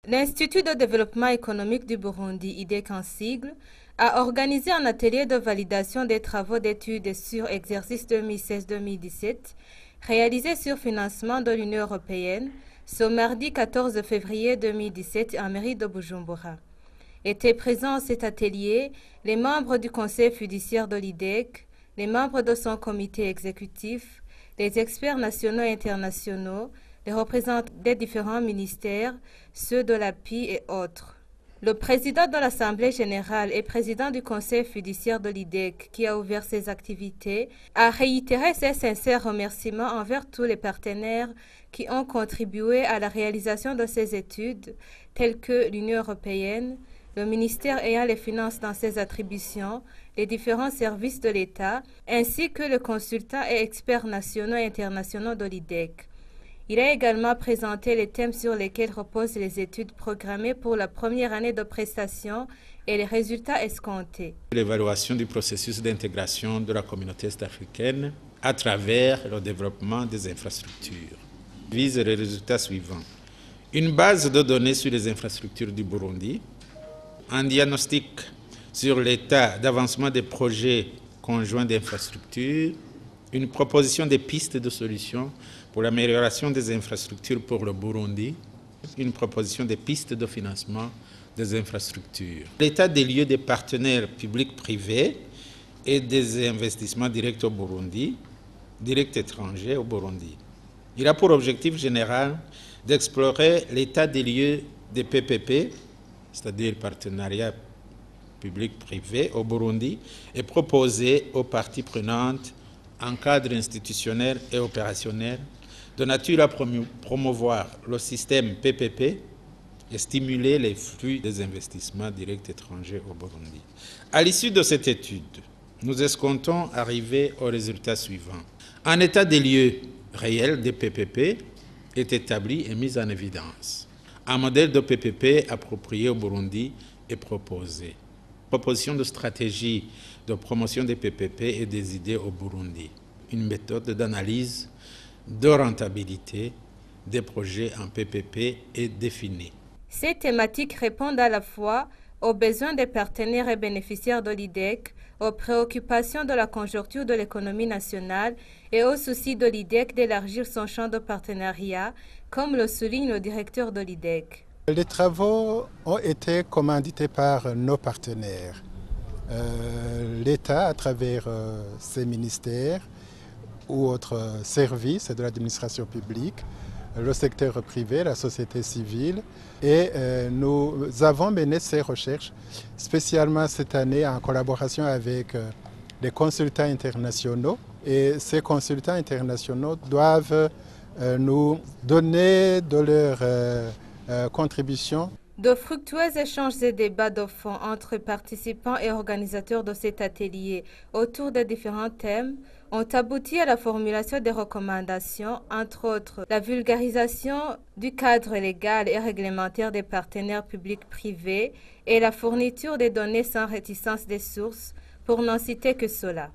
L'Institut de développement économique du Burundi, IDEC en sigle, a organisé un atelier de validation des travaux d'études sur exercice 2016-2017 réalisés sur financement de l'Union européenne ce mardi 14 février 2017 en mairie de Bujumbura. Étaient présents à cet atelier les membres du conseil fiduciaire de l'IDEC, les membres de son comité exécutif, les experts nationaux et internationaux, les représentants des différents ministères, ceux de l'API et autres. Le président de l'Assemblée générale et président du conseil fiduciaire de l'IDEC, qui a ouvert ses activités, a réitéré ses sincères remerciements envers tous les partenaires qui ont contribué à la réalisation de ces études, tels que l'Union européenne, le ministère ayant les finances dans ses attributions, les différents services de l'État, ainsi que les consultants et experts nationaux et internationaux de l'IDEC. Il a également présenté les thèmes sur lesquels reposent les études programmées pour la première année de prestation et les résultats escomptés. L'évaluation du processus d'intégration de la communauté est-africaine à travers le développement des infrastructures vise les résultats suivants. Une base de données sur les infrastructures du Burundi, un diagnostic sur l'état d'avancement des projets conjoints d'infrastructures, une proposition des pistes de solutions pour l'amélioration des infrastructures pour le Burundi, une proposition des pistes de financement des infrastructures. L'état des lieux des partenaires publics-privés et des investissements directs au Burundi, directs étrangers au Burundi. Il a pour objectif général d'explorer l'état des lieux des PPP, c'est-à-dire partenariats public-privé au Burundi, et proposer aux parties prenantes un cadre institutionnel et opérationnel de nature à promouvoir le système PPP et stimuler les flux des investissements directs étrangers au Burundi. À l'issue de cette étude, nous escomptons arriver aux résultats suivants. Un état des lieux réel des PPP est établi et mis en évidence. Un modèle de PPP approprié au Burundi est proposé. Proposition de stratégie de promotion des PPP et des idées au Burundi. Une méthode d'analyse de rentabilité des projets en PPP est définie. Ces thématiques répondent à la fois aux besoins des partenaires et bénéficiaires de l'IDEC, aux préoccupations de la conjoncture de l'économie nationale et au souci de l'IDEC d'élargir son champ de partenariat, comme le souligne le directeur de l'IDEC. Les travaux ont été commandités par nos partenaires. L'État, à travers ses ministères ou autres services de l'administration publique, le secteur privé, la société civile. Et nous avons mené ces recherches spécialement cette année en collaboration avec les consultants internationaux. Et ces consultants internationaux doivent nous donner de leur contribution. De fructueux échanges et débats de fond entre participants et organisateurs de cet atelier autour de différents thèmes ont abouti à la formulation des recommandations, entre autres la vulgarisation du cadre légal et réglementaire des partenaires publics-privés et la fourniture des données sans réticence des sources, pour n'en citer que cela.